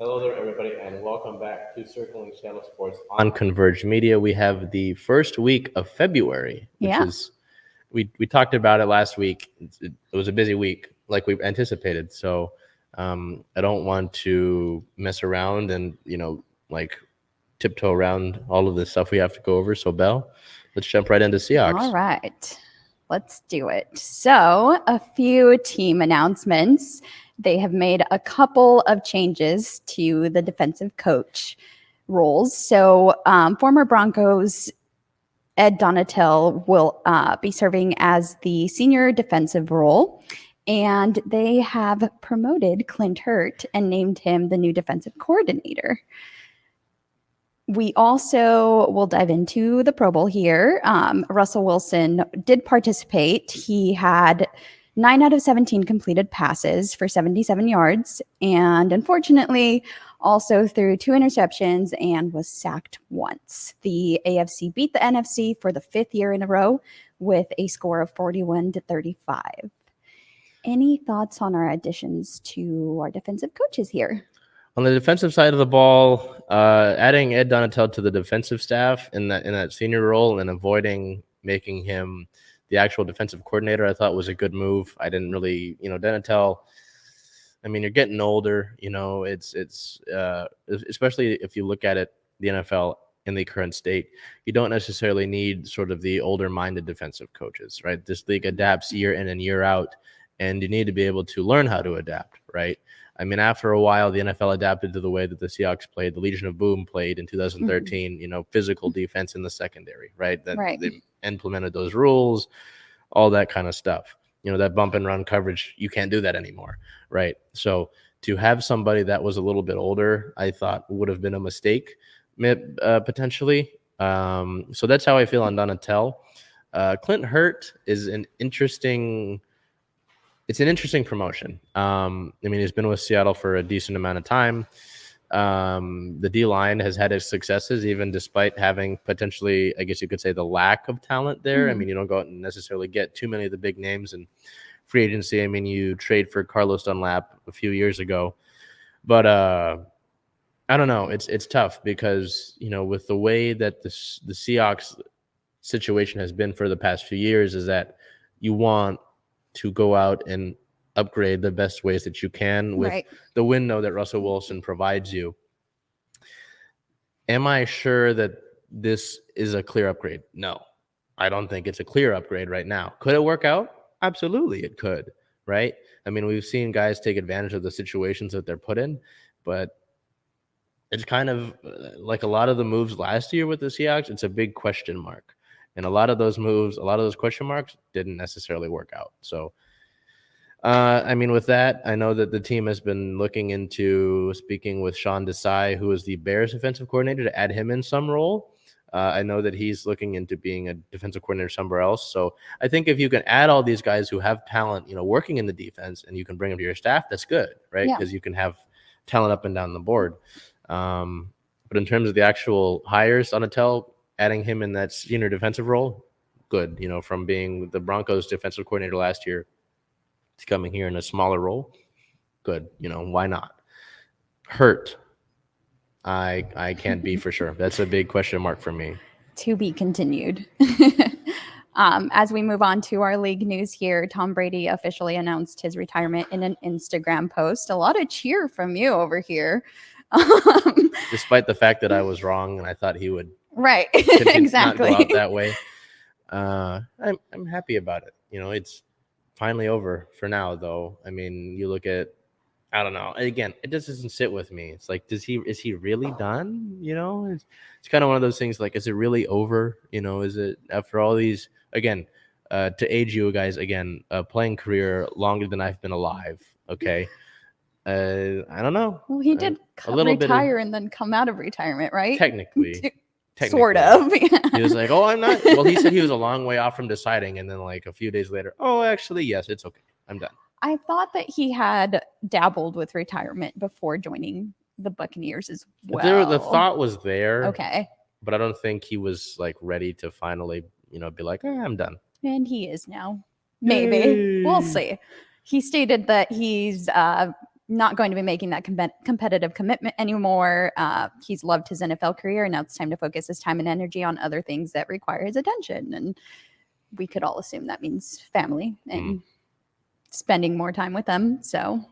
Hello there, everybody, and welcome back to Circling Channel Sports on Converge Media. We have the first week of February, which is we talked about it last week. It was a busy week, like we anticipated. So I don't want to mess around and tiptoe around all of the stuff we have to go over. So Bel, let's jump right into Seahawks. All right, let's do it. So a few team announcements. They have made a couple of changes to the defensive coach roles. So former Broncos Ed Donatel will be serving as the senior defensive role. And they have promoted Clint Hurt and named him the new defensive coordinator. We also will dive into the Pro Bowl here. Russell Wilson did participate. He had 9 out of 17 completed passes for 77 yards, and unfortunately also threw 2 interceptions and was sacked once. The AFC beat the NFC for the 5th year in a row with a score of 41-35. Any thoughts on our additions to our defensive coaches here? On the defensive side of the ball, adding Ed Donatel to the defensive staff in that senior role and avoiding making him the actual defensive coordinator, I thought was a good move. I didn't really, Donatel, I mean, you're getting older, it's especially if you look at it, the NFL in the current state, you don't necessarily need sort of the older-minded defensive coaches, right? This league adapts year in and year out, and you need to be able to learn how to adapt, right? I mean, after a while, the NFL adapted to the way that the Seahawks played. The Legion of Boom played in 2013, physical defense in the secondary, right? They implemented those rules, all that kind of stuff. That bump and run coverage, you can't do that anymore, right? So to have somebody that was a little bit older, I thought would have been a mistake, potentially. So that's how I feel on Donatel. Clint Hurt is an interesting promotion. I mean, he's been with Seattle for a decent amount of time. The D-line has had its successes, even despite having potentially, I guess you could say, the lack of talent there. I mean, you don't go out and necessarily get too many of the big names in free agency. I mean, you trade for Carlos Dunlap a few years ago. But I don't know. It's tough because, with the way that the Seahawks situation has been for the past few years is that you want to go out and upgrade the best ways that you can with the window that Russell Wilson provides you. Am I sure that this is a clear upgrade? No, I don't think it's a clear upgrade right now. Could it work out? Absolutely, it could, right? I mean, we've seen guys take advantage of the situations that they're put in, but it's kind of like a lot of the moves last year with the Seahawks, it's a big question mark. And a lot of those moves, a lot of those question marks didn't necessarily work out. So, I mean, with that, I know that the team has been looking into speaking with Sean Desai, who is the Bears defensive coordinator, to add him in some role. I know that he's looking into being a defensive coordinator somewhere else. So I think if you can add all these guys who have talent, working in the defense, and you can bring them to your staff, that's good, right? Because you can have talent up and down the board. But in terms of the actual hires, Donatel, adding him in that senior defensive role, good. From being the Broncos defensive coordinator last year to coming here in a smaller role, good. Why not? Hurt, I can't be for sure. That's a big question mark for me. To be continued. As we move on to our league news here, Tom Brady officially announced his retirement in an Instagram post. A lot of cheer from you over here. Despite the fact that I was wrong and I thought he would exactly not go out that way. I'm happy about it. It's finally over for now, though. I mean, you look at, I don't know. Again, it just doesn't sit with me. It's like, is he really done? It's kind of one of those things. Like, is it really over? Is it after all these? Again, to age you guys again, playing career longer than I've been alive. Okay. I don't know. Well, he did retire and then come out of retirement, right? Technically. Sort of. He was like, "Oh, I'm not." Well, he said he was a long way off from deciding, and then like a few days later, "Oh, actually, yes, it's okay. I'm done." I thought that he had dabbled with retirement before joining the Buccaneers as well. The thought was there. Okay. But I don't think he was like ready to finally, be like, I'm done. And he is now. Maybe. We'll see. He stated that he's not going to be making that competitive commitment anymore. He's loved his NFL career, and now it's time to focus his time and energy on other things that require his attention. And we could all assume that means family and spending more time with them. So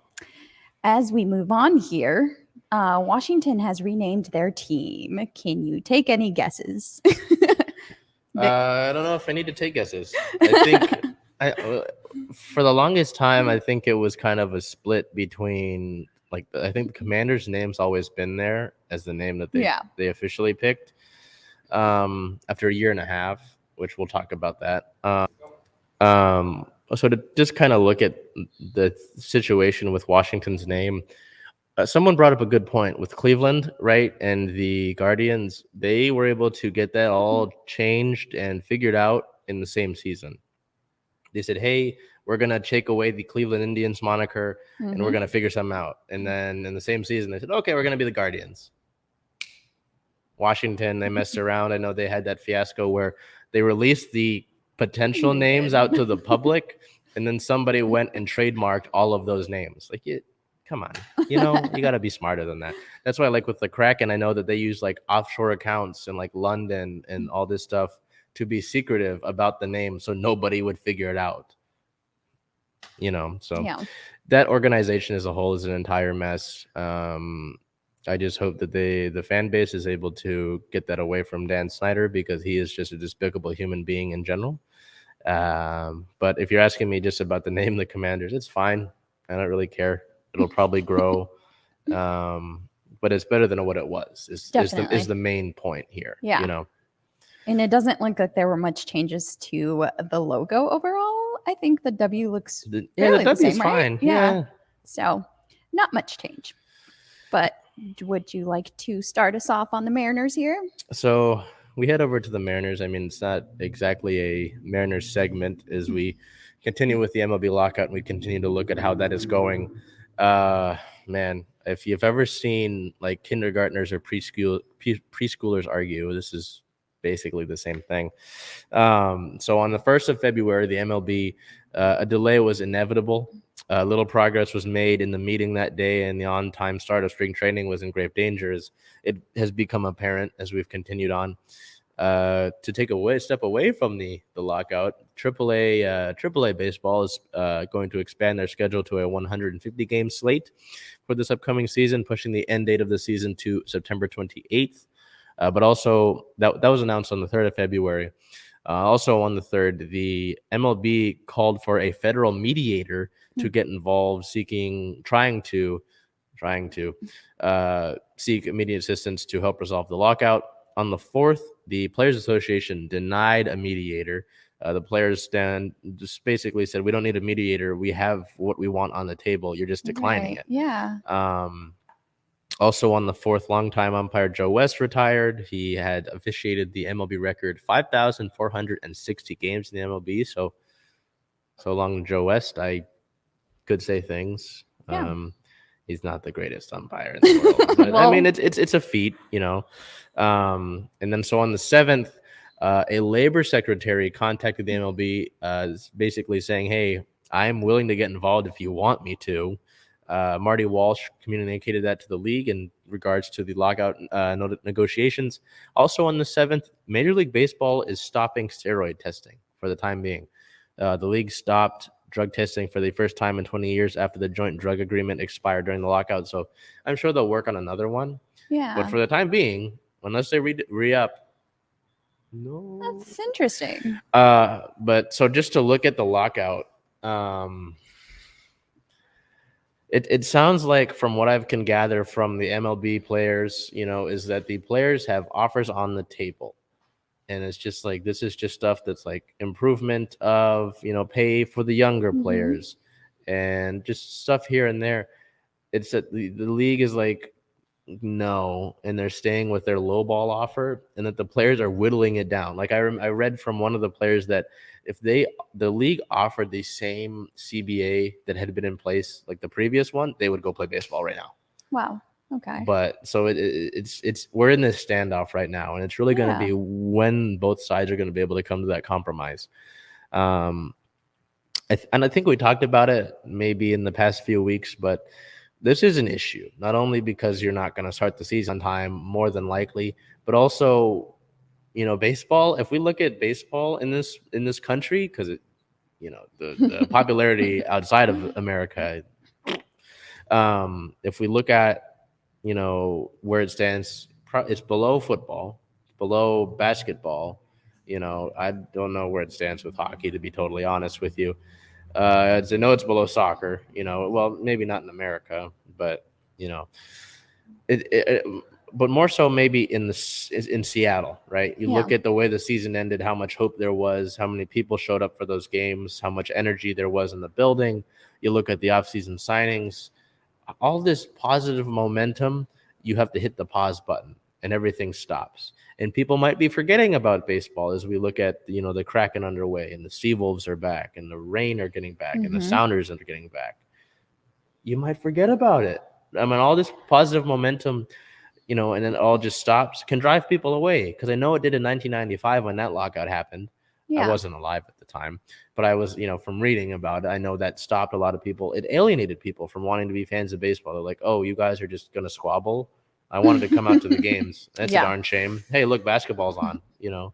as we move on here, Washington has renamed their team. Can you take any guesses? I don't know if I need to take guesses. I think for the longest time, I think it was kind of a split between I think the Commanders' name's always been there as the name that they officially picked after a year and a half, which we'll talk about that. So to just kind of look at the situation with Washington's name, someone brought up a good point with Cleveland, right? And the Guardians, they were able to get that all changed and figured out in the same season. They said, hey, we're going to take away the Cleveland Indians moniker and we're going to figure something out. And then in the same season, they said, okay, we're going to be the Guardians. Washington, they messed around. I know they had that fiasco where they released the potential names out to the public, and then somebody went and trademarked all of those names. Come on, you got to be smarter than that. That's why, with the Kraken, I know that they use offshore accounts in London and all this stuff to be secretive about the name so nobody would figure it out. That organization as a whole is an entire mess. I just hope that the fan base is able to get that away from Dan Snyder, because he is just a despicable human being in general. But if you're asking me just about the name, the Commanders, it's fine. I don't really care. It'll probably grow. But it's better than what it was is the main point here. Yeah. And it doesn't look like there were much changes to the logo overall. I think the W looks the W the same, is fine. Right? Yeah. So not much change. But would you like to start us off on the Mariners here? So we head over to the Mariners. I mean, it's not exactly a Mariners segment as we continue with the MLB lockout and we continue to look at how that is going. Man, if you've ever seen kindergartners or preschoolers argue, this is basically the same thing. So on the 1st of February, the MLB, a delay was inevitable. Little progress was made in the meeting that day, and the on-time start of spring training was in grave danger, as it has become apparent as we've continued on. To take a step away from the lockout, AAA baseball is going to expand their schedule to a 150-game slate for this upcoming season, pushing the end date of the season to September 28th. But also, that was announced on the 3rd of February. Also on the 3rd, the MLB called for a federal mediator to get involved, trying to seek immediate assistance to help resolve the lockout. On the 4th, the Players Association denied a mediator. The players just basically said, we don't need a mediator. We have what we want on the table. You're just declining it. Yeah. Also on the 4th, longtime umpire Joe West retired. He had officiated the MLB record 5,460 games in the MLB. So long, Joe West. I could say things. Yeah. He's not the greatest umpire in the world, but I mean, it's a feat, And then so on the 7th, a labor secretary contacted the MLB, basically saying, "Hey, I'm willing to get involved if you want me to." Marty Walsh communicated that to the league in regards to the lockout negotiations. Also on the 7th, Major League Baseball is stopping steroid testing for the time being. The league stopped drug testing for the first time in 20 years after the joint drug agreement expired during the lockout. So I'm sure they'll work on another one. Yeah. But for the time being, unless they re-up, no. That's interesting. But so just to look at the lockout, It sounds like, from what I can gather from the MLB players, is that the players have offers on the table. And it's just this is just stuff that's improvement of, pay for the younger players and just stuff here and there. It's that the league is no, and they're staying with their lowball offer, and that the players are whittling it down. I read from one of the players that if the league offered the same CBA that had been in place the previous one, they would go play baseball right now. Wow. Okay. But so it's we're in this standoff right now, and it's really going to be when both sides are going to be able to come to that compromise. And I think we talked about it maybe in the past few weeks, but this is an issue, not only because you're not going to start the season on time, more than likely, but also, baseball. If we look at baseball in this country, because the popularity outside of America, if we look at where it stands, it's below football, below basketball. I don't know where it stands with hockey, to be totally honest with you. I know it's below soccer. Well, maybe not in America, but it but more so maybe in Seattle, right? You look at the way the season ended, how much hope there was, how many people showed up for those games, how much energy there was in the building. You look at the offseason signings, all this positive momentum, you have to hit the pause button and everything stops. And people might be forgetting about baseball as we look at, the Kraken underway and the Seawolves are back and the Reign are getting back and the Sounders are getting back. You might forget about it. I mean, all this positive momentum, and then it all just stops, can drive people away. Because I know it did in 1995 when that lockout happened. I wasn't alive at the time, but I was, from reading about it, I know that stopped a lot of people. It alienated people from wanting to be fans of baseball. They're like, oh, you guys are just going to squabble. I wanted to come out to the games. That's a darn shame. Hey, look, basketball's on,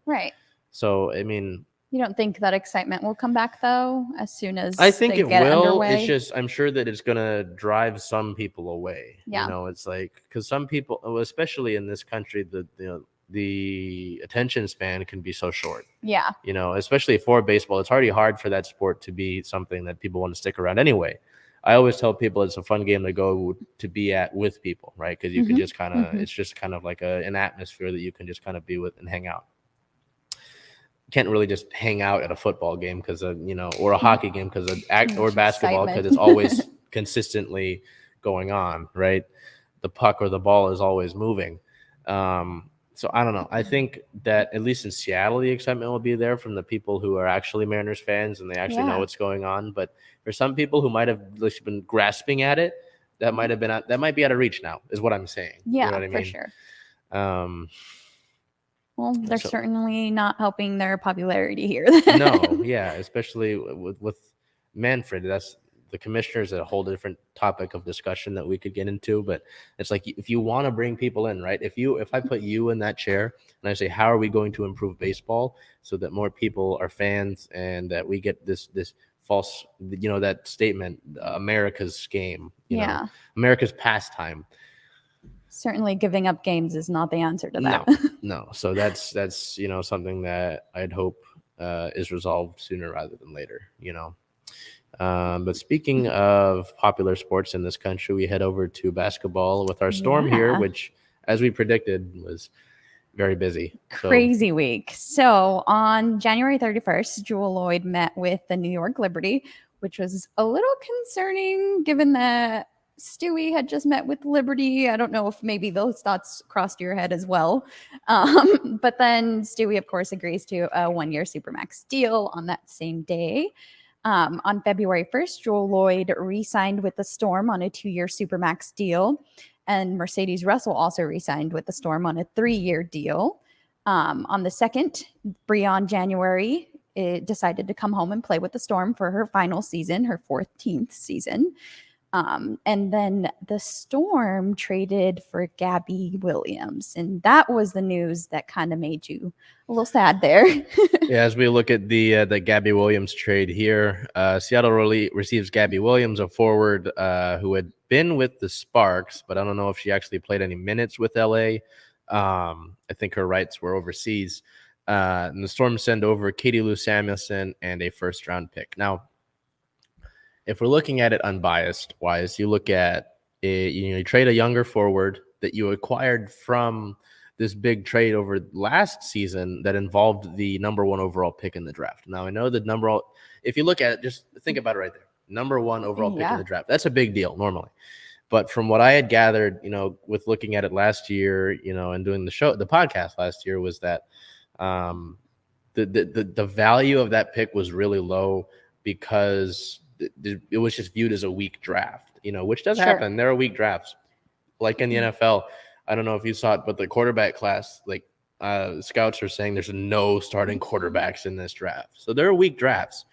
Right. So, I mean, you don't think that excitement will come back, though, as soon as I think they it get will. underway? It's just, I'm sure that it's going to drive some people away. It's like, because some people, especially in this country, the attention span can be so short. Yeah. Especially for baseball, it's already hard for that sport to be something that people want to stick around anyway. I always tell people it's a fun game to go to be at with people, right? Because you can just kind of, it's just kind of like an atmosphere that you can just kind of be with and hang out. You can't really just hang out at a football game because or a hockey game or basketball because it's always consistently going on, right? The puck or the ball is always moving. So I don't know. I think that at least in Seattle, the excitement will be there from the people who are actually Mariners fans and they actually know what's going on. But for some people who might have been grasping at it, that might be out of reach now, is what I'm saying. Yeah, you know what I mean? For sure. Well, they're certainly not helping their popularity here. No, yeah, especially with Manfred. That's the commissioner is a whole different topic of discussion that we could get into. But it's like, if you want to bring people in, right? If I put you in that chair and I say, how are we going to improve baseball so that more people are fans and that we get this false, that statement, America's game, America's pastime. Certainly giving up games is not the answer to that. No. So that's something that I'd hope is resolved sooner rather than later, But speaking of popular sports in this country, we head over to basketball with our Storm here, which, as we predicted, was very busy. Crazy week. So on January 31st, Jewel Lloyd met with the New York Liberty, which was a little concerning given that Stewie had just met with Liberty. I don't know if maybe those thoughts crossed your head as well. But then Stewie, of course, agrees to a 1-year Supermax deal on that same day. On February 1st, Jewel Lloyd re-signed with the Storm on a 2-year Supermax deal. And Mercedes Russell also re-signed with the Storm on a 3-year deal. On the 2nd, Breon January decided to come home and play with the Storm for her final season, her 14th season. And then the Storm traded for Gabby Williams. And that was the news that kind of made you a little sad there. Yeah, as we look at the Gabby Williams trade here, Seattle receives Gabby Williams, a forward who had been with the Sparks, but I don't know if she actually played any minutes with LA. I think her rights were overseas. And the Storm send over Katie Lou Samuelson and a first-round pick. Now, if we're looking at it unbiased wise, you look at you trade a younger forward that you acquired from this big trade over last season that involved the number 1 overall pick in the draft. Now, I know the if you look at it, just think about it right there. Number 1 overall pick in the draft. That's a big deal normally. But from what I had gathered, with looking at it last year, and doing the podcast last year, was that the value of that pick was really low because it was just viewed as a weak draft, which does happen. There are weak drafts, like in the NFL. I don't know if you saw it, but the quarterback class, scouts are saying there's no starting quarterbacks in this draft. So there are weak drafts.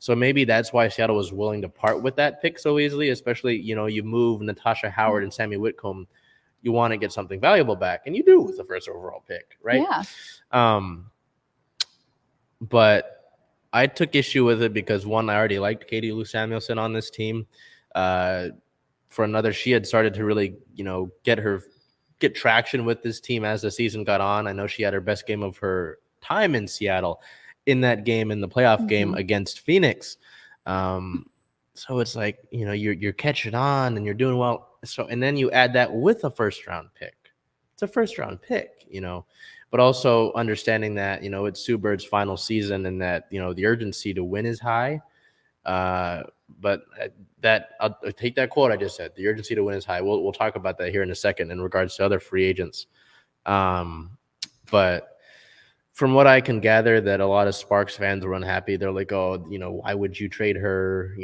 So maybe that's why Seattle was willing to part with that pick so easily, especially, you move Natasha Howard and Sammy Whitcomb. You want to get something valuable back, and you do with the first overall pick, right? Yeah. But I took issue with it because, one, I already liked Katie Lou Samuelson on this team. For another, she had started to really, get traction with this team as the season got on. I know she had her best game of her time in Seattle in that game, in the playoff game against Phoenix. So it's like, you're catching on and you're doing well. So, and then you add that with a first round pick. It's a first round pick, but also understanding that, it's Sue Bird's final season and that, the urgency to win is high. But that I'll take that quote I just said. The urgency to win is high. We'll talk about that here in a second in regards to other free agents. But from what I can gather, that a lot of Sparks fans were unhappy. They're like, oh, why would you trade her?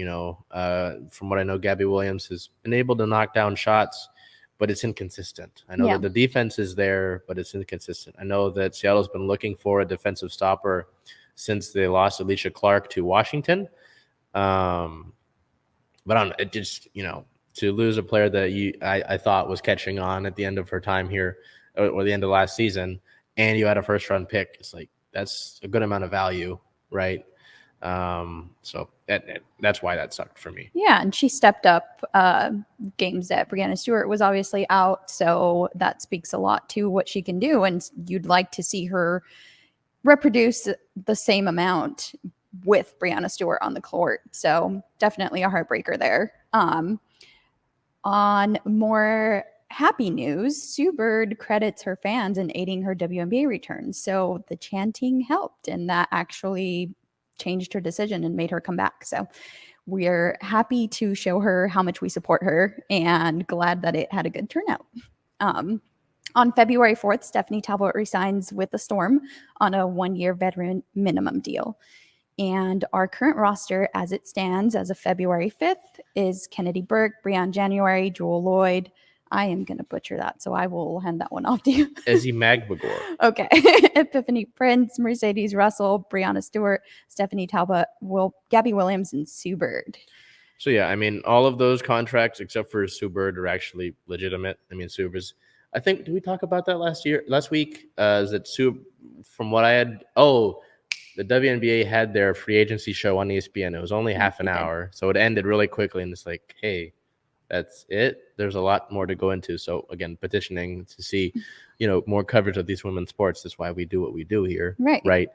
From what I know, Gabby Williams has been able to knock down shots, but it's inconsistent. I know that the defense is there, but it's inconsistent. I know that Seattle's been looking for a defensive stopper since they lost Alicia Clark to Washington. But it just, to lose a player that I thought was catching on at the end of her time here or the end of last season, and you had a first round pick, it's like, that's a good amount of value, right? So that's why that sucked for me. Yeah, and she stepped up games that Breanna Stewart was obviously out, so that speaks a lot to what she can do, and you'd like to see her reproduce the same amount with Breanna Stewart on the court. So definitely a heartbreaker there. On more happy news, Sue Bird credits her fans in aiding her WNBA return. So the chanting helped, and that actually changed her decision and made her come back. So we're happy to show her how much we support her and glad that it had a good turnout. On February 4th, Stephanie Talbot resigns with the Storm on a 1-year veteran minimum deal. And our current roster, as it stands as of February 5th, is Kennedy Burke, Breanne January, Jewel Lloyd. I am going to butcher that, so I will hand that one off to you. Ezzy Magbagor. Okay. Epiphany Prince, Mercedes Russell, Breanna Stewart, Stephanie Talbot, Gabby Williams, and Sue Bird. So, yeah, I mean, all of those contracts except for Sue Bird are actually legitimate. I mean, Sue Bird's, I think, did we talk about that last week? Is that Sue, from what I had, the WNBA had their free agency show on ESPN. It was only half an hour, so it ended really quickly. And it's like, hey, that's it. There's a lot more to go into. So again, petitioning to see, more coverage of these women's sports. That's why we do what we do here, right?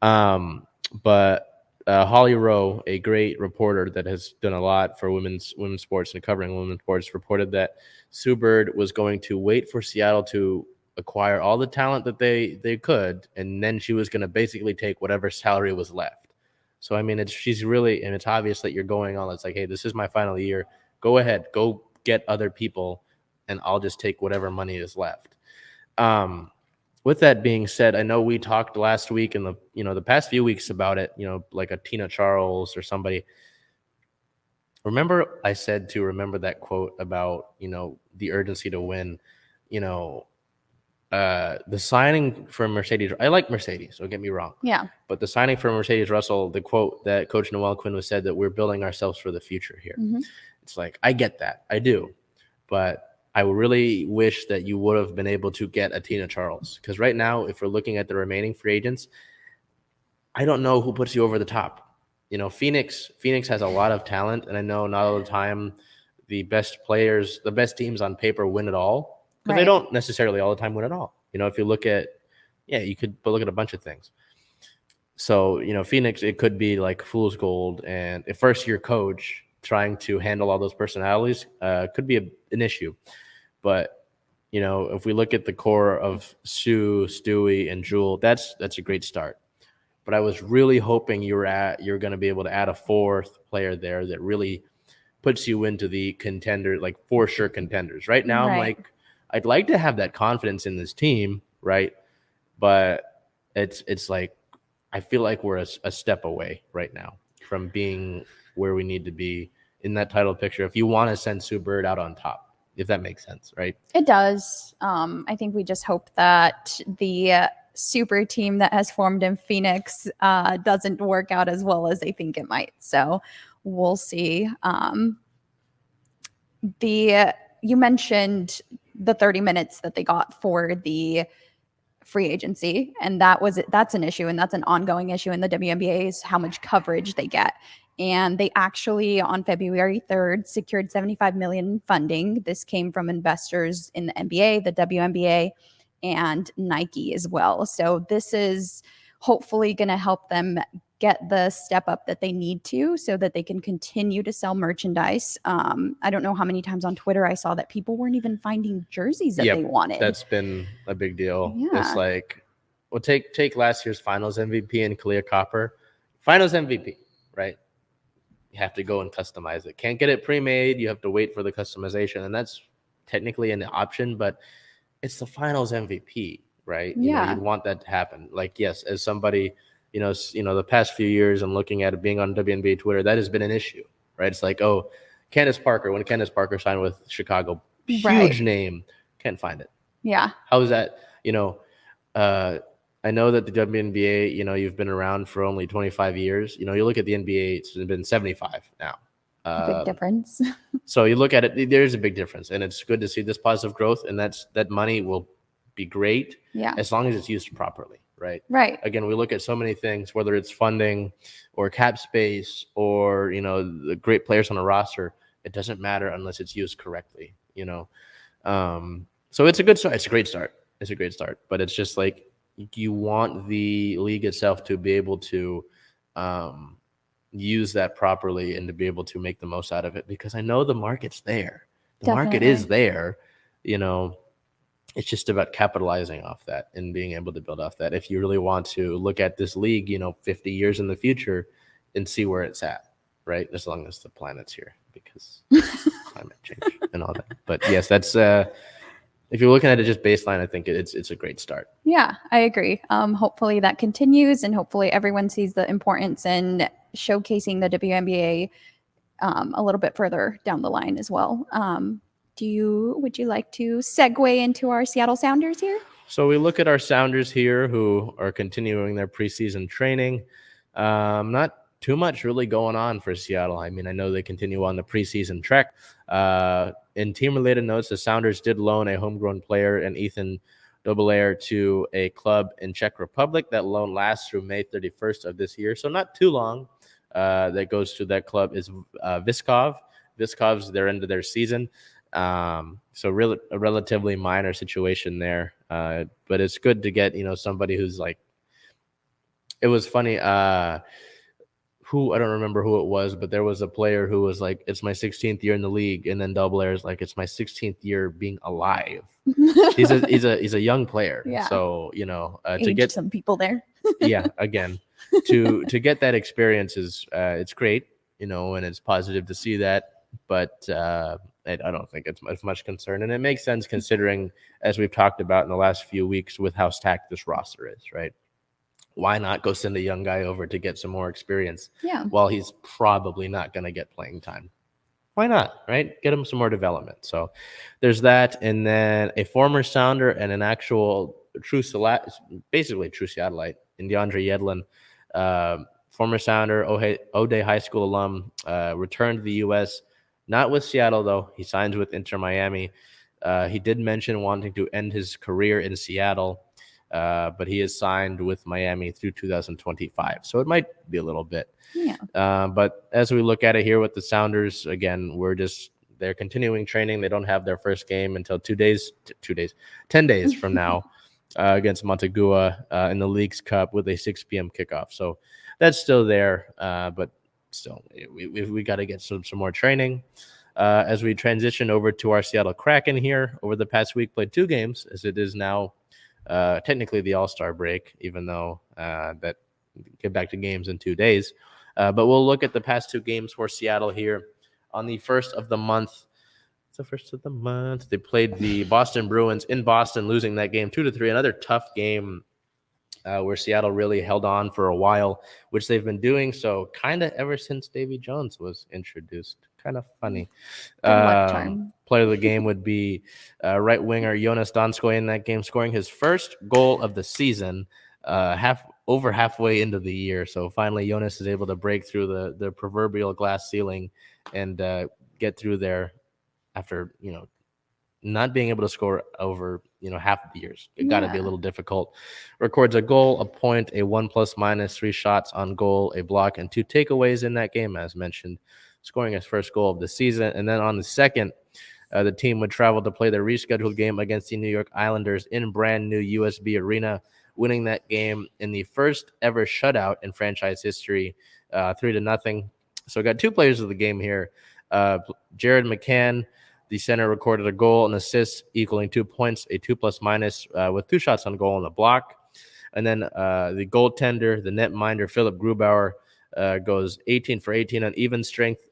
But Holly Rowe, a great reporter that has done a lot for women's sports and covering women's sports, reported that Sue Bird was going to wait for Seattle to acquire all the talent that they could, and then she was going to basically take whatever salary was left. So I mean, it's obvious that you're going on. It's like, hey, this is my final year. Go ahead, go get other people, and I'll just take whatever money is left. With that being said, I know we talked last week and the past few weeks about it. Like a Tina Charles or somebody. Remember, I said to remember that quote about the urgency to win. The signing for Mercedes, I like Mercedes, don't get me wrong. Yeah. But the signing for Mercedes Russell, the quote that Coach Noelle Quinn was said that we're building ourselves for the future here. Mm-hmm. It's like, I get that. I do. But I really wish that you would have been able to get a Tina Charles. Because right now, if we're looking at the remaining free agents, I don't know who puts you over the top. Phoenix has a lot of talent. And I know not all the time the best players, the best teams on paper win it all. Because they don't necessarily all the time win it all. If you look at, you could look at a bunch of things. So, Phoenix, it could be like fool's gold. And a first-year coach trying to handle all those personalities could be an issue. But, if we look at the core of Sue, Stewie, and Jewel, that's a great start. But I was really hoping you're going to be able to add a fourth player there that really puts you into the contender, like for sure contenders. Right now, I'm like, I'd like to have that confidence in this team, right? But it's like, I feel like we're a step away right now from being where we need to be in that title picture. If you want to send Sue Bird out on top, if that makes sense, right? It does. I think we just hope that the super team that has formed in Phoenix doesn't work out as well as they think it might. So we'll see. You mentioned the 30 minutes that they got for the free agency, and that's an issue, and that's an ongoing issue in the WNBA is how much coverage they get. And they actually on February 3rd secured $75 million in funding. This came from investors in the NBA, the WNBA, and Nike as well. So this is hopefully going to help them get the step up that they need to so that they can continue to sell merchandise. I don't know how many times on Twitter I saw that people weren't even finding jerseys that they wanted. That's been a big deal. Yeah. It's like, well, take last year's finals MVP and Kalia Copper. Finals MVP, right? You have to go and customize it. Can't get it pre-made. You have to wait for the customization. And that's technically an option, but it's the finals MVP, right? You know, you'd want that to happen. Like, yes, as somebody, the past few years and looking at it being on WNBA Twitter, that has been an issue, right? It's like, oh, when Candace Parker signed with Chicago, huge name, can't find it. Yeah. How is that? I know that the WNBA, you've been around for only 25 years. You look at the NBA, it's been 75 now. Big difference. So you look at it, there's a big difference, and it's good to see this positive growth, and that money will be great as long as it's used properly. Right. Again, we look at so many things, whether it's funding or cap space or, the great players on a roster. It doesn't matter unless it's used correctly, So it's a good start. It's a great start. But it's just like you want the league itself to be able to use that properly and to be able to make the most out of it, because I know the market's there. The market is there, It's just about capitalizing off that and being able to build off that. If you really want to look at this league, 50 years in the future and see where it's at, right? As long as the planet's here, because climate change and all that. But yes, that's if you're looking at it just baseline, I think it's a great start. Yeah, I agree. Hopefully that continues, and hopefully everyone sees the importance in showcasing the WNBA a little bit further down the line as well. Would you like to segue into our Seattle Sounders here? So we look at our Sounders here who are continuing their preseason training. Not too much really going on for Seattle. I mean, I know they continue on the preseason trek. In team-related notes, the Sounders did loan a homegrown player and Ethan Dobelair to a club in Czech Republic. That loan lasts through May 31st of this year, so not too long. That goes to that club is Viskov. Viskov's their end of their season. So really a relatively minor situation there. But it's good to get, somebody who's like, it was funny. I don't remember who it was, but there was a player who was like, it's my 16th year in the league. And then Dobelair is like, it's my 16th year being alive. He's a young player. Yeah. So, to get some people there. Again, to get that experience is, it's great, and it's positive to see that. But I don't think it's much concern. And it makes sense considering, as we've talked about in the last few weeks, with how stacked this roster is, right? Why not go send a young guy over to get some more experience while he's probably not going to get playing time? Why not, right? Get him some more development. So there's that. And then a former Sounder and an actual basically true Seattleite in DeAndre Yedlin, former Sounder, O'Day High School alum, returned to the U.S., not with Seattle, though. He signs with Inter Miami. He did mention wanting to end his career in Seattle, but he is signed with Miami through 2025. So it might be a little bit. Yeah. But as we look at it here with the Sounders, again, they're continuing training. They don't have their first game until 10 days from now against Montagua in the Leagues Cup with a 6 p.m. kickoff. So that's still there, but still, we got to get some more training. As we transition over to our Seattle Kraken here, over the past week, played 2 games, as it is now technically the All-Star break, even though that get back to games in 2 days. But we'll look at the past 2 games for Seattle here on the first of the month. It's the first of the month. They played the Boston Bruins in Boston, losing that game 2-3. Another tough game where Seattle really held on for a while, which they've been doing so kind of ever since Davy Jones was introduced. kind of funny. Good luck charm. Player of the game would be right winger Jonas Donskoy in that game, scoring his first goal of the season, halfway into the year. So finally, Jonas is able to break through the proverbial glass ceiling and get through there after not being able to score over half of the years. It got to be a little difficult. Records a goal, a point, a 1+- 3 shots on goal, a block, and 2 takeaways in that game, as mentioned, scoring his first goal of the season. And then on the second, the team would travel to play their rescheduled game against the New York Islanders in brand new USB Arena, winning that game in the first ever shutout in franchise history, 3-0. So we got 2 players of the game here. Jared McCann, the center, recorded a goal and assist equaling 2 points, a 2+- with 2 shots on goal and a block. And then the goaltender, the netminder, Philip Grubauer, goes 18 for 18 on even strength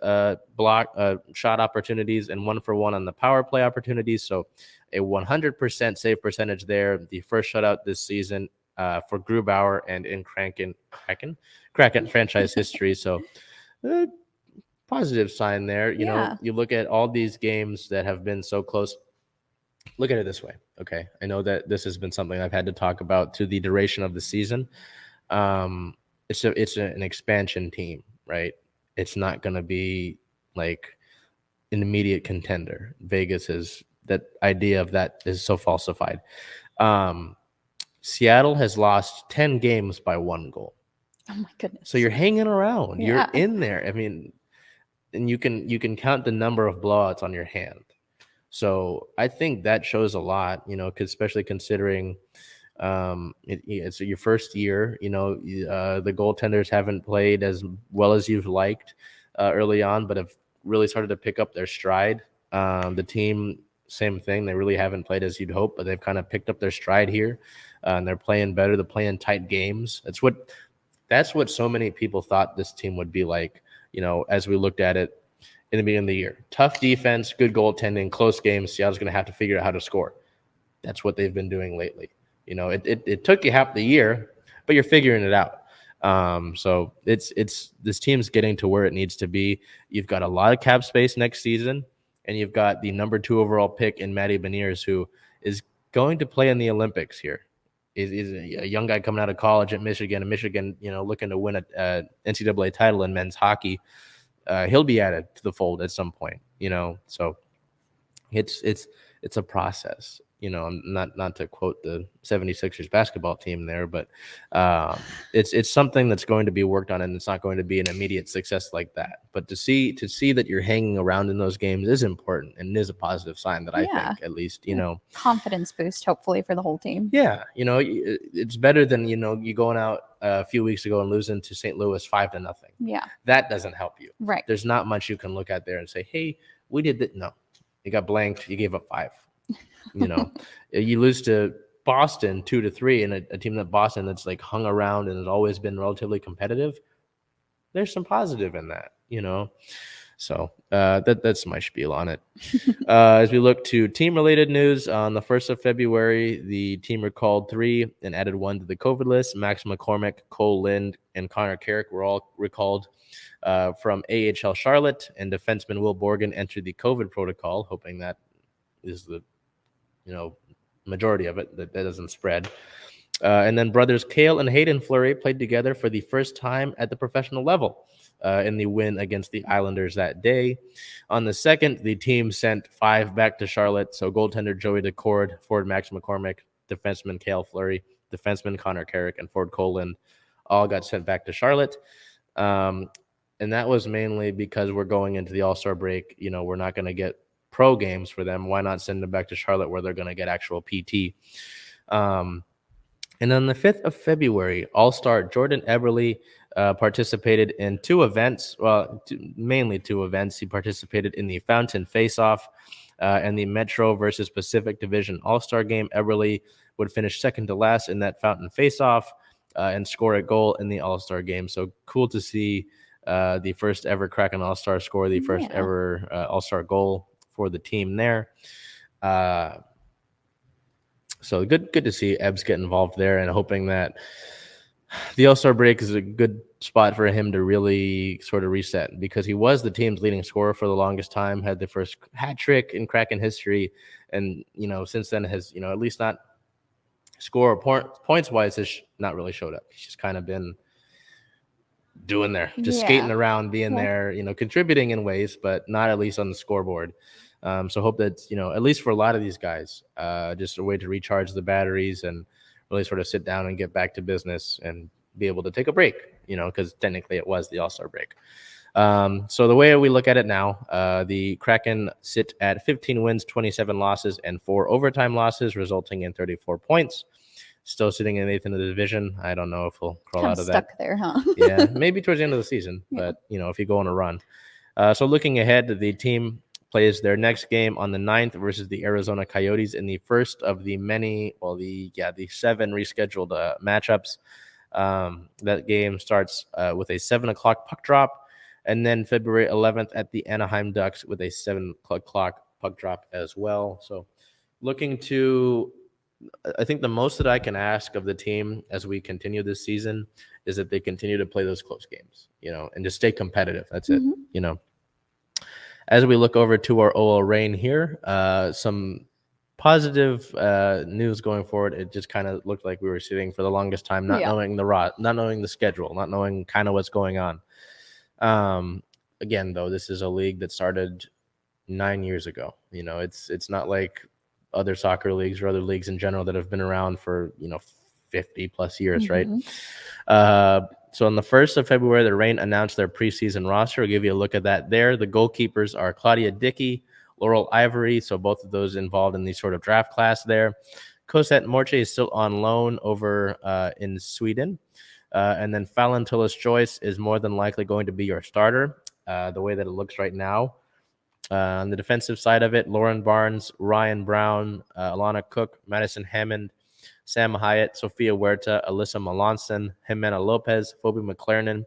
block shot opportunities and 1 for 1 on the power play opportunities. So a 100% save percentage there. The first shutout this season for Grubauer and in Kraken franchise history. So positive sign there. You know, you look at all these games that have been so close. Look at it this way. Okay. I know that this has been something I've had to talk about to the duration of the season. It's an expansion team, right? It's not going to be like an immediate contender. Vegas is that idea of that is so falsified. Seattle has lost 10 games by 1 goal. Oh my goodness. So you're hanging around. You're in there. I mean, and you can count the number of blowouts on your hand. So I think that shows a lot, especially considering it's your first year. The goaltenders haven't played as well as you've liked early on, but have really started to pick up their stride. The team, same thing. They really haven't played as you'd hope, but they've kind of picked up their stride here, and they're playing better. They're playing tight games. That's what so many people thought this team would be like. As we looked at it in the beginning of the year, tough defense, good goaltending, close games. Seattle's going to have to figure out how to score. That's what they've been doing lately. It took you half the year, but you're figuring it out. So it's this team's getting to where it needs to be. You've got a lot of cap space next season, and you've got the number 2 overall pick in Matty Beniers, who is going to play in the Olympics here. He's a young guy coming out of college at Michigan, and Michigan, looking to win a NCAA title in men's hockey. He'll be added to the fold at some point, So it's a process. Not to quote the 76ers basketball team there, but it's something that's going to be worked on, and it's not going to be an immediate success like that. But to see that you're hanging around in those games is important, and is a positive sign that I think, at least, confidence boost, hopefully, for the whole team. Yeah, it's better than you going out a few weeks ago and losing to St. Louis 5-0. Yeah, that doesn't help you. Right. There's not much you can look at there and say, hey, we did that. No, you got blanked. You gave up 5. You lose to Boston 2-3, and a team that Boston that's like hung around and has always been relatively competitive. There's some positive in that, So that's my spiel on it. As we look to team-related news, on the 1st of February, the team recalled 3 and added 1 to the COVID list. Max McCormick, Cole Lind, and Connor Carrick were all recalled from AHL Charlotte, and defenseman Will Borgen entered the COVID protocol, hoping that is the majority of it, that doesn't spread. And then brothers Cale and Hayden Fleury played together for the first time at the professional level in the win against the Islanders that day. On the 2nd, the team sent 5 back to Charlotte. So goaltender Joey Decord, forward Max McCormick, defenseman Cale Fleury, defenseman Connor Carrick, and forward Cole Lind all got sent back to Charlotte. And that was mainly because we're going into the All-Star break. We're not going to get pro games for them. Why not send them back to Charlotte where they're going to get actual PT? And on the 5th of February, All-Star Jordan Eberle participated in 2 events. Well, mainly 2 events. He participated in the Fountain Faceoff and the Metro versus Pacific Division All-Star game. Eberle would finish second to last in that Fountain Faceoff and score a goal in the All-Star game. So cool to see the first ever Kraken All-Star score, the first ever All-Star goal for the team there. So good to see Ebbs get involved there, and hoping that the All-Star break is a good spot for him to really sort of reset, because he was the team's leading scorer for the longest time, had the first hat trick in Kraken history, and since then has at least not points wise has not really showed up. He's just kind of been doing there, just skating around, being there, contributing in ways, but not at least on the scoreboard. So hope that at least for a lot of these guys, just a way to recharge the batteries and really sort of sit down and get back to business and be able to take a break, because technically it was the All-Star break. So the way we look at it now, the Kraken sit at 15 wins, 27 losses, and 4 overtime losses, resulting in 34 points. Still sitting in 8th in the division. I don't know if we'll crawl out of that. Stuck there, huh? Yeah, maybe towards the end of the season, but if you go on a run. So looking ahead, the team plays their next game on the 9th versus the Arizona Coyotes in the first of the the 7 rescheduled matchups. That game starts with a 7 o'clock puck drop, and then February 11th at the Anaheim Ducks with a 7 o'clock puck drop as well. So I think the most that I can ask of the team as we continue this season is that they continue to play those close games, and just stay competitive. That's it. As we look over to our OL Reign here, some positive news going forward. It just kind of looked like we were sitting for the longest time, not knowing the schedule, not knowing kind of what's going on. Again, though, this is a league that started 9 years ago. It's not like other soccer leagues or other leagues in general that have been around for 50 plus years, right? So on the 1st of February, the Reign announced their preseason roster. I'll give you a look at that there. The goalkeepers are Claudia Dickey, Laurel Ivory, so both of those involved in the sort of draft class there. Cosette Morche is still on loan over in Sweden. And then Fallon Tullis-Joyce is more than likely going to be your starter, the way that it looks right now. On the defensive side of it, Lauren Barnes, Ryan Brown, Alana Cook, Madison Hammond, Sam Hyatt, Sophia Huerta, Alyssa Melanson, Jimena Lopez, Phoebe McLaren,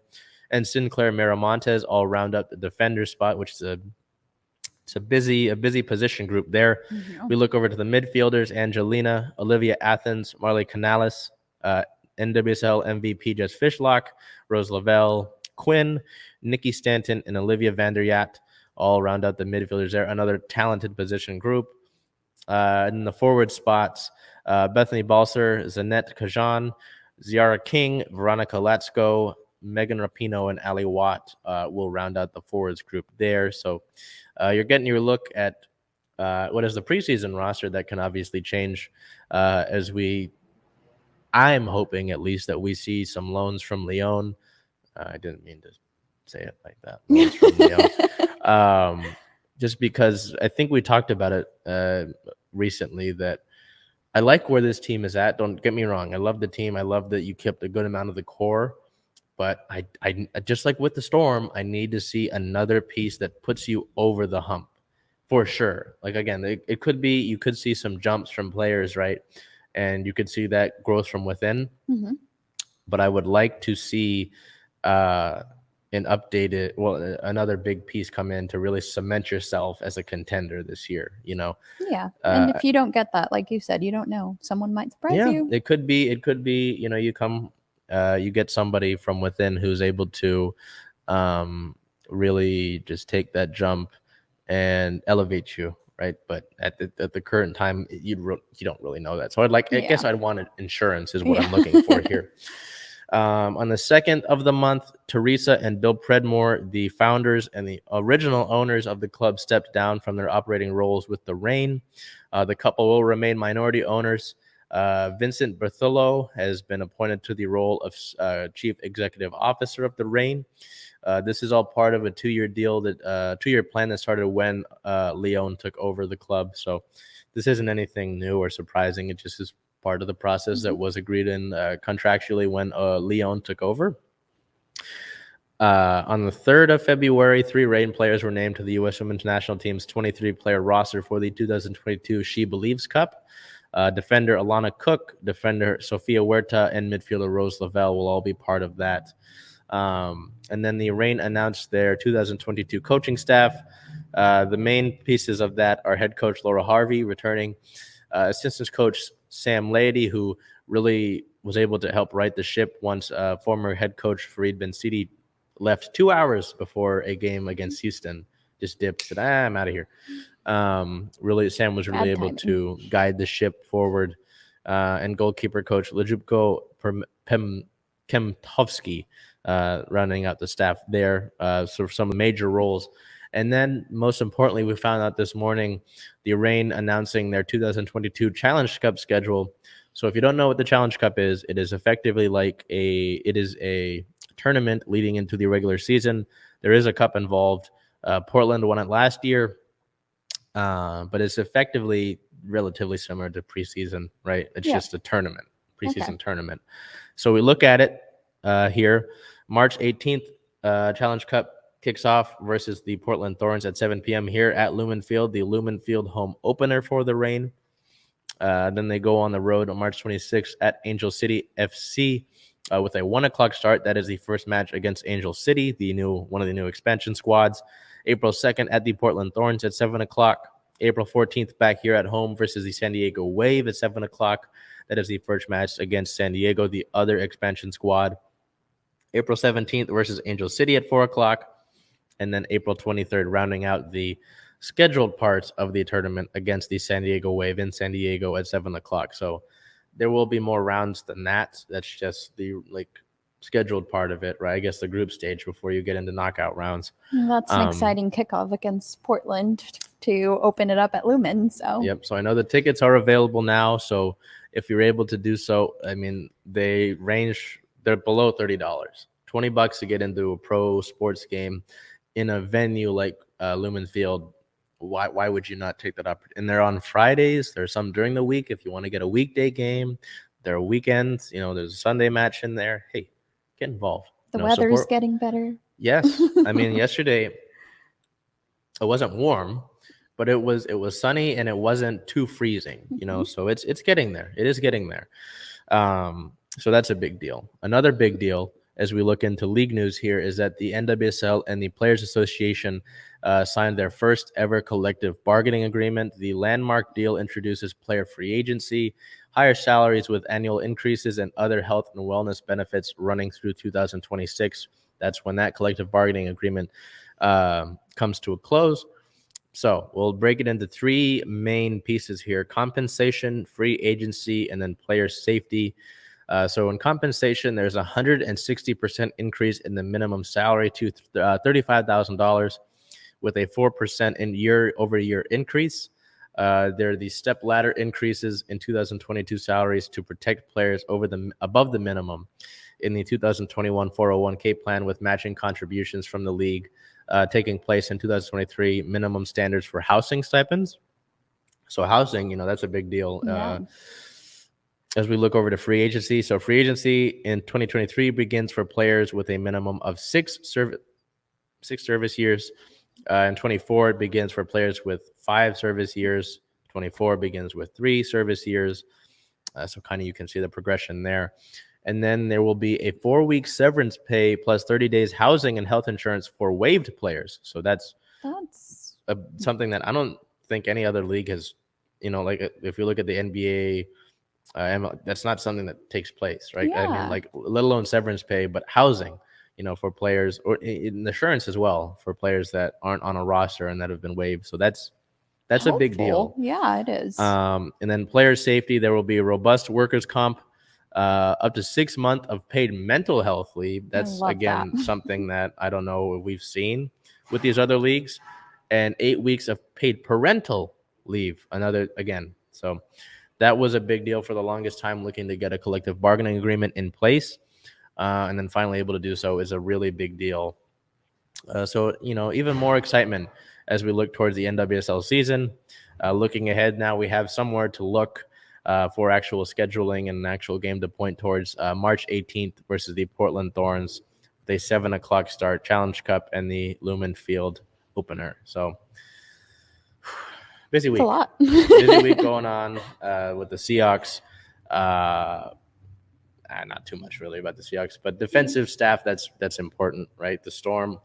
and Sinclair Miramontes all round up the defender spot, which is a busy position group there. We look over to the midfielders: Angelina, Olivia Athens, Marley Canales, NWSL MVP Jess Fishlock, Rose Lavelle, Quinn, Nikki Stanton, and Olivia Vanderyat all round out the midfielders there. Another talented position group. In the forward spots, Bethany Balser, Zanette Kajan, Ziara King, Veronica Latsko, Megan Rapino, and Ali Watt will round out the forwards group there. So you're getting your look at what is the preseason roster that can obviously change I'm hoping at least that we see some loans from Lyon. I didn't mean to say it like that. Loans from Lyon. Just because I think we talked about it recently that I like where this team is at. Don't get me wrong. I love the team. I love that you kept a good amount of the core. But I just like with the Storm, I need to see another piece that puts you over the hump for sure. Like, again, it could be you could see some jumps from players, right? And you could see that growth from within. But I would like to see another big piece come in to really cement yourself as a contender this year, Yeah. And if you don't get that, like you said, you don't know. Someone might surprise you. It could be, you get somebody from within who's able to really just take that jump and elevate you, right? But at the current time, you don't really know that. So I guess I'd want insurance is what I'm looking for here. On the 2nd of the month, Teresa and Bill Predmore, the founders and the original owners of the club, stepped down from their operating roles with the Reign. The couple will remain minority owners. Vincent Bertholo has been appointed to the role of Chief Executive Officer of the Reign. This is all part of a 2-year deal, 2-year plan that started when Lyon took over the club. So this isn't anything new or surprising. It just is part of the process that was agreed in contractually when Lyon took over. On the 3rd of February, 3 Reign players were named to the U.S. Women's National Team's 23-player roster for the 2022 She Believes Cup. Defender Alana Cook, defender Sophia Huerta, and midfielder Rose Lavelle will all be part of that. And then the Reign announced their 2022 coaching staff. The main pieces of that are head coach Laura Harvey returning, assistant coach Sam Lady, who really was able to help right the ship once former head coach Fareed Ben-Sidi left 2 hours before a game against Houston. Just dipped, said, I'm out of here. Really, Sam was really Bad able timing. to guide the ship forward. And goalkeeper coach Lejupko Kemtovsky rounding out the staff there. So some major roles. And then, most importantly, we found out this morning the Reign announcing their 2022 Challenge Cup schedule. So if you don't know what the Challenge Cup is, it is effectively like a tournament leading into the regular season. There is a cup involved. Portland won it last year, but it's effectively relatively similar to preseason, right? It's just a tournament, preseason tournament. So we look at it here. March 18th, Challenge Cup kicks off versus the Portland Thorns at 7 p.m. here at Lumen Field, the Lumen Field home opener for the Reign. Then they go on the road on March 26th at Angel City FC with a 1 o'clock start. That is the first match against Angel City, one of the new expansion squads. April 2nd at the Portland Thorns at 7 o'clock. April 14th back here at home versus the San Diego Wave at 7 o'clock. That is the first match against San Diego, the other expansion squad. April 17th versus Angel City at 4 o'clock. And then April 23rd, rounding out the scheduled parts of the tournament against the San Diego Wave in San Diego at 7 o'clock. So there will be more rounds than that. That's just the scheduled part of it, right? I guess the group stage before you get into knockout rounds. That's an exciting kickoff against Portland to open it up at Lumen. So Yep. So I know the tickets are available now. So if you're able to do so, I mean, they're below $30. $20 to get into a pro sports game in a venue like Lumen Field. Why would you not take that up? And they're on Fridays. There's some during the week if you want to get a weekday game. There are weekends. There's a Sunday match in there. Hey, get involved. The weather's getting better. Yes. I mean, yesterday it wasn't warm, but it was sunny and it wasn't too freezing, so it's getting there. It is getting there. So that's a big deal. Another big deal as we look into league news here is that the NWSL and the Players Association signed their first ever collective bargaining agreement. The landmark deal introduces player free agency, higher salaries with annual increases, and other health and wellness benefits running through 2026. That's when that collective bargaining agreement comes to a close. So we'll break it into three main pieces here: compensation, free agency, and then player safety. So in compensation, there's a 160% increase in the minimum salary to $35,000 with a 4% in year-over-year increase. There are the step ladder increases in 2022 salaries to protect players above the minimum in the 2021 401k plan, with matching contributions from the league taking place in 2023. Minimum standards for housing stipends. So housing, that's a big deal. Yeah. As we look over to free agency. So free agency in 2023 begins for players with a minimum of six service years. In 24, it begins for players with 5 service years. 24 begins with 3 service years. So kind of you can see the progression there. And then there will be a 4-week severance pay plus 30 days housing and health insurance for waived players. So that's something that I don't think any other league has, like if you look at the NBA, that's not something that takes place, right? Yeah. I mean, like, let alone severance pay, but housing, for players, or insurance as well for players that aren't on a roster and that have been waived. So that's a big deal. Yeah, it is. And then player safety, there will be a robust workers' comp, up to 6 months of paid mental health leave. That's again something that I don't know if we've seen with these other leagues, and 8 weeks of paid parental leave. So that was a big deal for the longest time, looking to get a collective bargaining agreement in place. And then finally able to do so is a really big deal. So, even more excitement as we look towards the NWSL season. Looking ahead now, we have somewhere to look for actual scheduling and an actual game to point towards. March 18th versus the Portland Thorns, with a 7 o'clock start, Challenge Cup and the Lumen Field opener. So busy week. It's a lot. Busy week going on with the Seahawks. Not too much really about the Seahawks, but defensive staff, that's important, right? The Storm,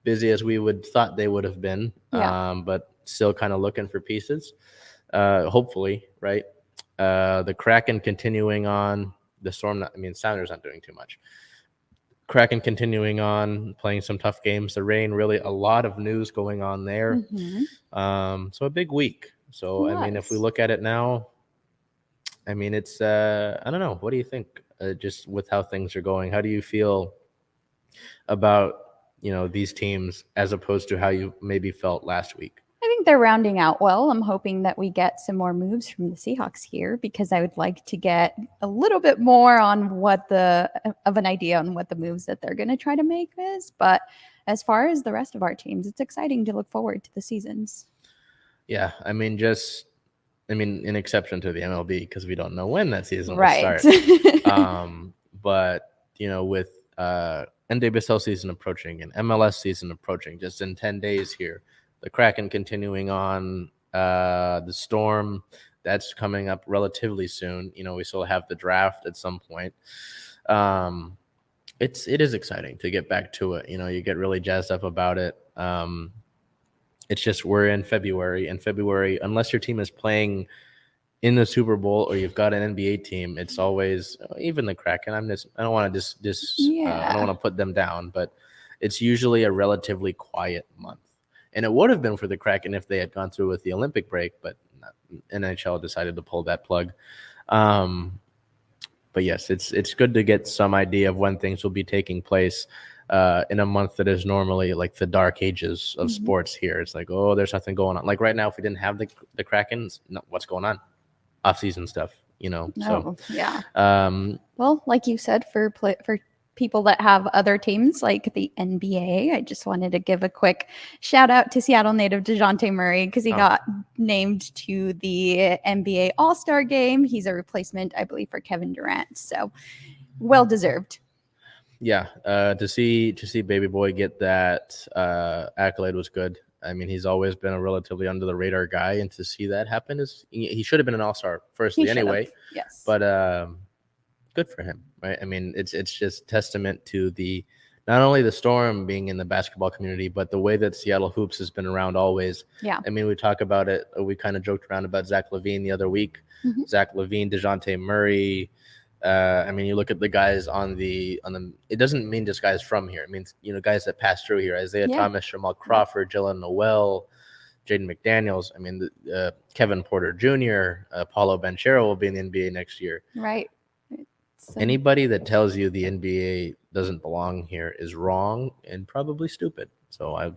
busy as we would thought they would have been, but still kind of looking for pieces, hopefully, right? The Kraken continuing on. The Storm, Sounders not doing too much. Kraken continuing on, playing some tough games. The Reign, really a lot of news going on there. So a big week. So, if we look at it now, it's, I don't know. What do you think? Just with how things are going, how do you feel about, these teams as opposed to how you maybe felt last week? I think they're rounding out well. I'm hoping that we get some more moves from the Seahawks here because I would like to get a little bit more on of an idea on what the moves that they're going to try to make is. But as far as the rest of our teams, it's exciting to look forward to the seasons. Yeah, in exception to the MLB because we don't know when that season will start. But with NWSL season approaching and MLS season approaching, just in 10 days here. The Kraken continuing on, the Storm, that's coming up relatively soon. We still have the draft at some point. It is exciting to get back to it. You get really jazzed up about it. It's just we're in February. In February, unless your team is playing in the Super Bowl or you've got an NBA team, it's always even the Kraken. I don't want to I don't want to put them down, but it's usually a relatively quiet month. And it would have been for the Kraken if they had gone through with the Olympic break, but NHL decided to pull that plug. But yes, it's good to get some idea of when things will be taking place in a month that is normally like the dark ages of sports here. It's like, oh, there's nothing going on. Like right now, if we didn't have the Kraken, what's going on? Off-season stuff, So yeah. Well, like you said, for people that have other teams like the NBA, I just wanted to give a quick shout out to Seattle native DeJounte Murray because he got named to the NBA All-Star game. He's a replacement, I believe, for Kevin Durant. So well deserved. Yeah, to see Baby Boy get that accolade was good. He's always been a relatively under the radar guy, and to see that happen he should have been an All-Star firstly anyway. Yes, but good for him, right? It's just testament to not only the Storm being in the basketball community, but the way that Seattle hoops has been around always. Yeah. We talk about it. We kind of joked around about Zach LaVine the other week. Zach LaVine, DeJounte Murray. You look at the guys on the. It doesn't mean just guys from here. It means guys that pass through here: Isaiah Thomas, Jamal Crawford, Jalen Noel, Jaden McDaniels. Kevin Porter Jr., Paulo Banchero will be in the NBA next year. Right. Anybody that tells you the NBA doesn't belong here is wrong and probably stupid. So I've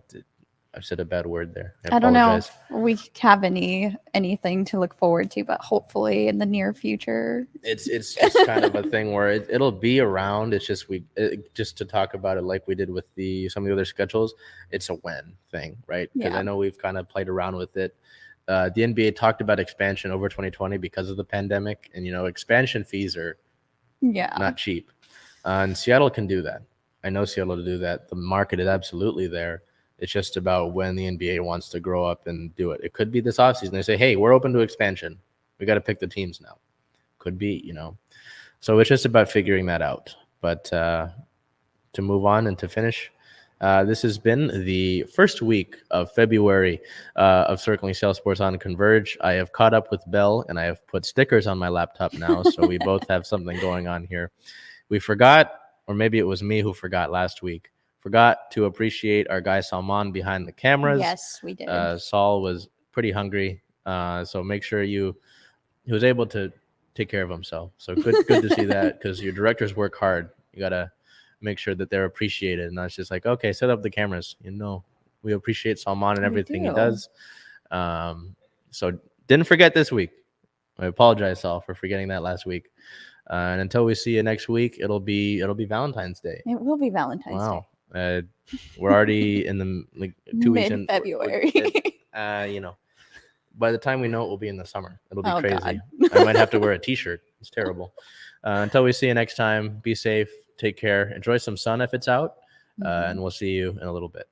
said a bad word there. I don't know if we have anything to look forward to, but hopefully in the near future. It's just kind of a thing where it'll be around. It's just just to talk about it like we did with some of the other schedules. It's a when thing, right? Because I know we've kind of played around with it. The NBA talked about expansion over 2020 because of the pandemic, and expansion fees are not cheap. And Seattle can do that. I know Seattle to do that. The market is absolutely there. It's just about when the NBA wants to grow up and do it. It could be this offseason. They say, hey, we're open to expansion. We got to pick the teams now. Could be, So it's just about figuring that out. But to move on and to finish, this has been the first week of February of Circling Seattle Sports on Converge. I have caught up with Bel, and I have put stickers on my laptop now, so we both have something going on here. We forgot, or maybe it was me who forgot last week, to appreciate our guy Salman behind the cameras. Yes, we did. Saul was pretty hungry, so make sure he was able to take care of himself. So good to see that, because your directors work hard. You got to make sure that they're appreciated, and not just like, okay, set up the cameras. We appreciate Salman and everything he does. So didn't forget this week. I apologize, Saul, for forgetting that last week. And until we see you next week, it'll be Valentine's Day. It will be Valentine's Day. We're already in the 2 weeks in February. By the time we know it, we'll be in the summer. It'll be crazy. God. I might have to wear a t-shirt. It's terrible. Until we see you next time, be safe, take care, enjoy some sun if it's out, and we'll see you in a little bit.